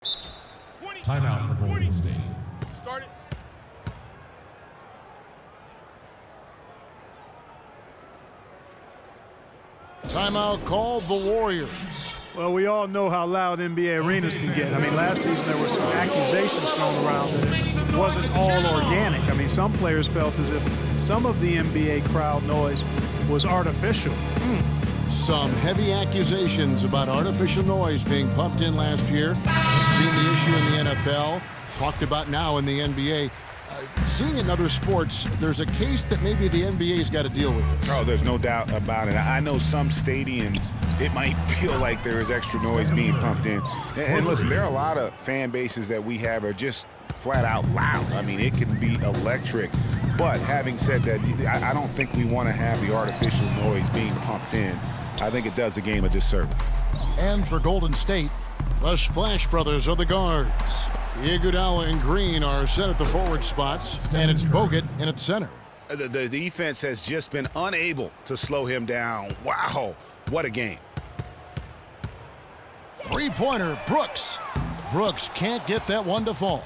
Timeout for Golden State. Start it. Timeout called the Warriors. Well, we all know how loud NBA arenas can get. I mean, last season there were some accusations thrown around that it wasn't all organic. I mean, some players felt as if some of the NBA crowd noise was artificial. Some heavy accusations about artificial noise being pumped in last year. Seen the issue in the NFL, talked about now in the NBA. Seeing in other sports, there's a case that maybe the NBA's got to deal with this. Oh, there's no doubt about it. I know some stadiums, it might feel like there is extra noise being pumped in. And listen, there are a lot of fan bases that we have are just flat out loud. I mean, it can be electric. But having said that, I don't think we want to have the artificial noise being pumped in. I think it does the game a disservice. And for Golden State, the Splash Brothers are the guards. Iguodala and Green are set at the forward spots, and it's Bogut in at center. The defense has just been unable to slow him down. Wow, what a game. Three-pointer, Brooks. Brooks can't get that one to fall.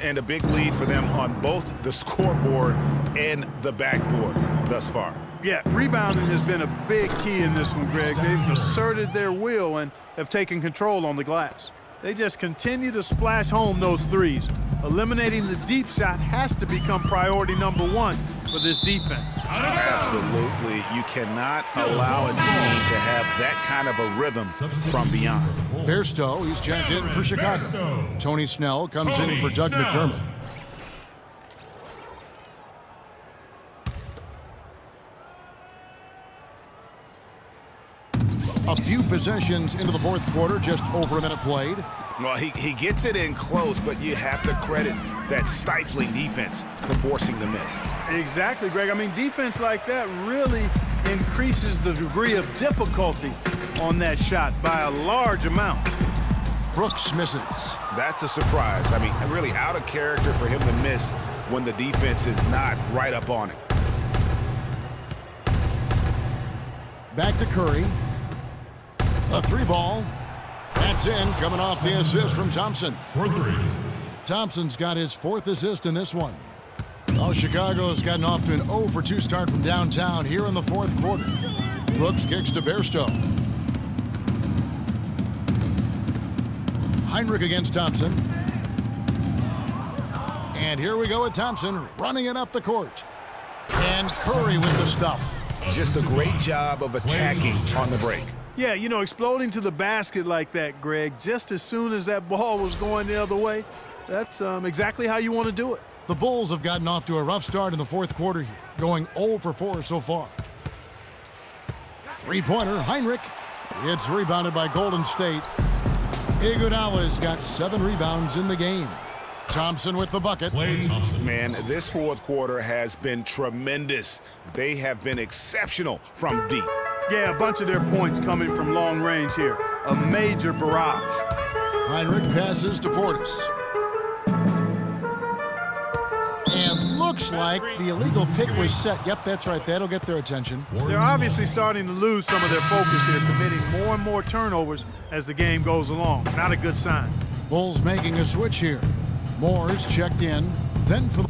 And a big lead for them on both the scoreboard and the backboard thus far. Yeah, rebounding has been a big key in this one, Greg. They've asserted their will and have taken control on the glass. They just continue to splash home those threes. Eliminating the deep shot has to become priority number one for this defense. Absolutely. You cannot allow a team to have that kind of a rhythm from beyond. Bairstow, he's checked in for Chicago. Tony Snell comes in for Doug McDermott. A few possessions into the fourth quarter, just over a minute played. Well, he gets it in close, but you have to credit that stifling defense for forcing the miss. Exactly, Greg. I mean, defense like that really increases the degree of difficulty on that shot by a large amount. Brooks misses. That's a surprise. I mean, really out of character for him to miss when the defense is not right up on him. Back to Curry. A three ball. That's in, coming off the assist from Thompson. For three. Thompson's got his fourth assist in this one. Oh, Chicago's gotten off to an 0 for 2 start from downtown here in the fourth quarter. Brooks kicks to Bairstow. Heinrich against Thompson. And here we go with Thompson running it up the court. And Curry with the stuff. Just a great job of attacking on the break. Yeah, you know, exploding to the basket like that, Greg, just as soon as that ball was going the other way, that's exactly how you want to do it. The Bulls have gotten off to a rough start in the fourth quarter here, going 0 for 4 so far. Three-pointer, Heinrich. It's rebounded by Golden State. Iguodala's got 7 rebounds in the game. Thompson with the bucket. Man, this fourth quarter has been tremendous. They have been exceptional from deep. Yeah, a bunch of their points coming from long range here. A major barrage. Heinrich passes to Portis. And looks like the illegal pick was set. Yep, that's right. That'll get their attention. They're obviously starting to lose some of their focus here, committing more and more turnovers as the game goes along. Not a good sign. Bulls making a switch here. Moore's checked in. Then for the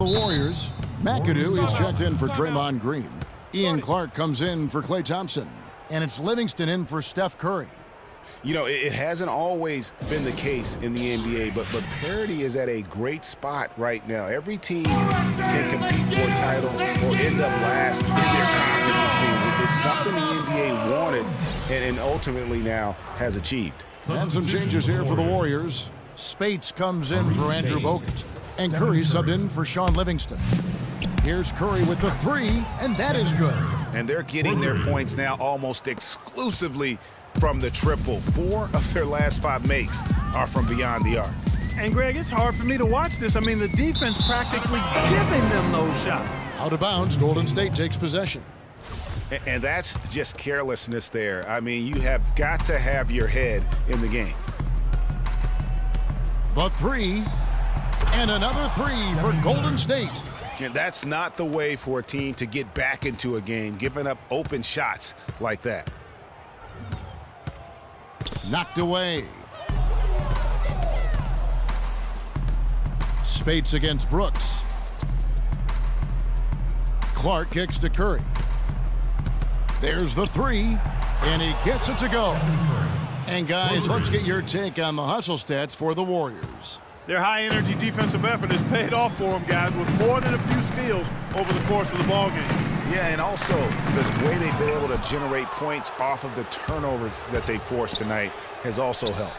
Warriors, McAdoo is checked in for Draymond Green. Ian Clark comes in for Klay Thompson. And it's Livingston in for Steph Curry. You know, it hasn't always been the case in the NBA, but parity is at a great spot right now. Every team can compete for a title or end up last in their conference season. It's something the NBA wanted and ultimately now has achieved. And some changes here for the Warriors. Spates comes in for Andrew Bogut. And Curry subbed in for Sean Livingston. Here's Curry with the three, and that is good. And they're getting their points now almost exclusively from the triple. 4 of their last 5 makes are from beyond the arc. And, Greg, it's hard for me to watch this. I mean, the defense practically giving them those shots. Out of bounds, Golden State takes possession. And that's just carelessness there. I mean, you have got to have your head in the game. The three, and another three for Golden State. And that's not the way for a team to get back into a game, giving up open shots like that. Knocked away. Spates against Brooks. Clark kicks to Curry. There's the three, and he gets it to go. And guys, let's get your take on the hustle stats for the Warriors. Their high-energy defensive effort has paid off for them, guys, with more than a few steals over the course of the ballgame. Yeah, and also the way they've been able to generate points off of the turnovers that they forced tonight has also helped.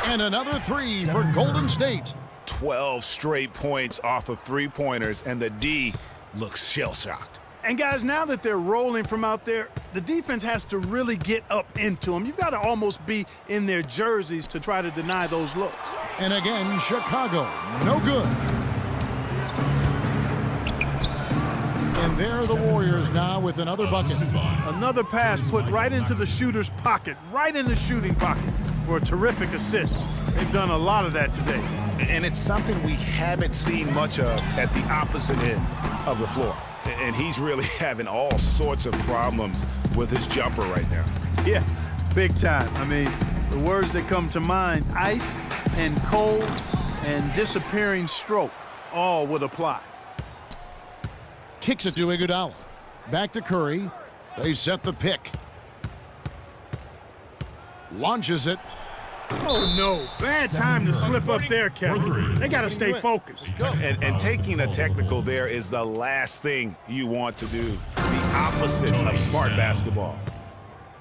And another three for Golden State. 12 straight points off of three-pointers, and the D looks shell-shocked. And guys, now that they're rolling from out there, the defense has to really get up into them. You've got to almost be in their jerseys to try to deny those looks. And again, Chicago, no good. And there are the Warriors now with another bucket. Another pass put right into the shooter's pocket, right in the shooting pocket for a terrific assist. They've done a lot of that today. And it's something we haven't seen much of at the opposite end of the floor. And he's really having all sorts of problems with his jumper right now. Yeah, big time. I mean, the words that come to mind, ice and cold and disappearing stroke, all would apply. Kicks it to Iguodala. Back to Curry. They set the pick. Launches it. Oh, no. Bad time to slip up there, Kevin. They got to stay focused. And taking a technical there is the last thing you want to do. The opposite of smart basketball.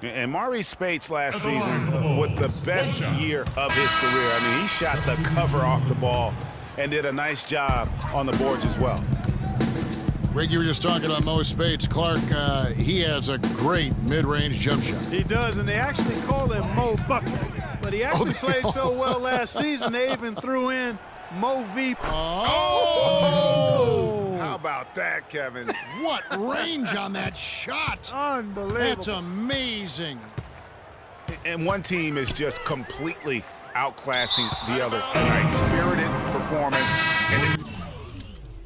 And Maurice Spates last season with the best year of his career. I mean, he shot the cover off the ball and did a nice job on the boards as well. Greg, you were just talking about Mo Spates. Clark, he has a great mid-range jump shot. He does, and they actually call him Mo Bucket. But he actually played so well last season, they even threw in Mo V. Oh! How about that, Kevin? What range on that shot! Unbelievable. That's amazing. And one team is just completely outclassing the other tonight. Spirited performance, and it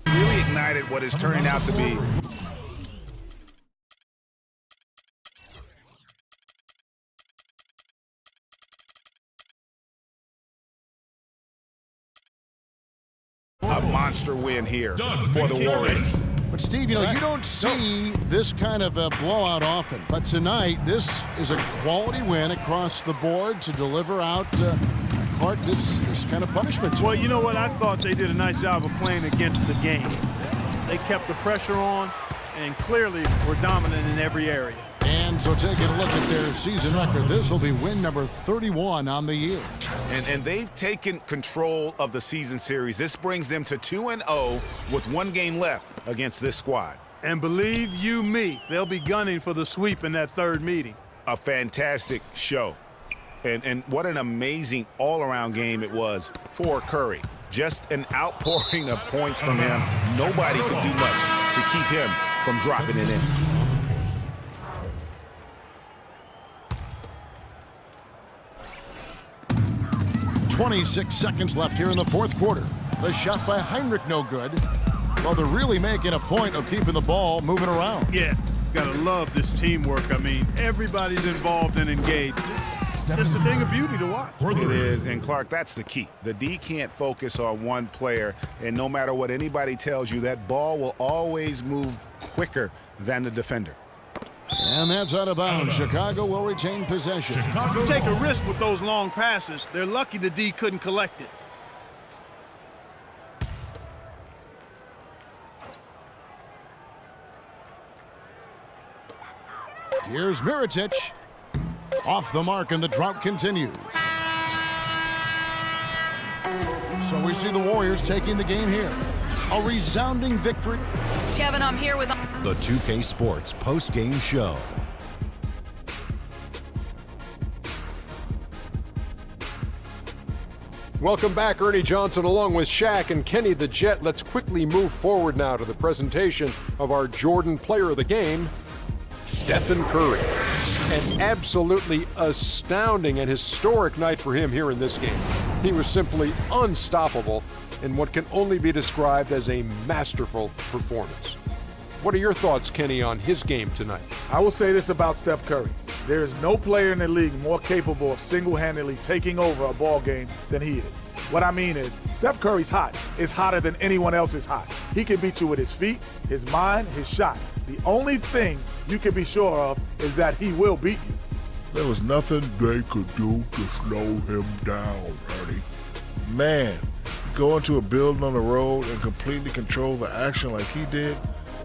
really ignited what is turning out to be a monster win here for the Warriors. But Steve, you know, you don't see this kind of a blowout often. But tonight, this is a quality win across the board to deliver out Clark this kind of punishment. Well, you know what? I thought they did a nice job of playing against the game. They kept the pressure on and clearly were dominant in every area. And so taking a look at their season record, this will be win number 31 on the year. And they've taken control of the season series. This brings them to 2-0 with one game left against this squad. And believe you me, they'll be gunning for the sweep in that third meeting. A fantastic show. And what an amazing all-around game it was for Curry. Just an outpouring of points from him. Nobody could do much to keep him from dropping it in. .26 seconds left here in the fourth quarter. The shot by Heinrich no good. Well, they're really making a point of keeping the ball moving around. Yeah, gotta love this teamwork. I mean, everybody's involved and engaged. It's just a thing of beauty to watch. It is, and Clark, that's the key. The D can't focus on one player, and no matter what anybody tells you, that ball will always move quicker than the defender. And that's out of bounds. Chicago will retain possession. You take a risk with those long passes. They're lucky the D couldn't collect it. Here's Mirotic. Off the mark, and the drought continues. So we see the Warriors taking the game here. A resounding victory. Kevin, I'm here with The 2K Sports post-game show. Welcome back, Ernie Johnson along with Shaq and Kenny the Jet. Let's quickly move forward now to the presentation of our Jordan Player of the Game, Stephen Curry. An absolutely astounding and historic night for him here in this game. He was simply unstoppable in what can only be described as a masterful performance. What are your thoughts, Kenny, on his game tonight? I will say this about Steph Curry. There is no player in the league more capable of single-handedly taking over a ball game than he is. What I mean is, Steph Curry's hot. Is hotter than anyone else is hot. He can beat you with his feet, his mind, his shot. The only thing you can be sure of is that he will beat you. There was nothing they could do to slow him down, Ernie. Man, go into a building on the road and completely control the action like he did,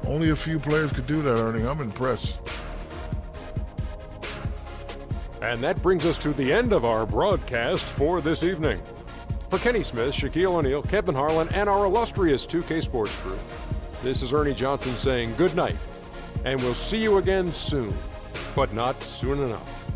only a few players could do that, Ernie. I'm impressed. And that brings us to the end of our broadcast for this evening. For Kenny Smith, Shaquille O'Neal, Kevin Harlan, and our illustrious 2K Sports crew, this is Ernie Johnson saying good night, and we'll see you again soon, but not soon enough.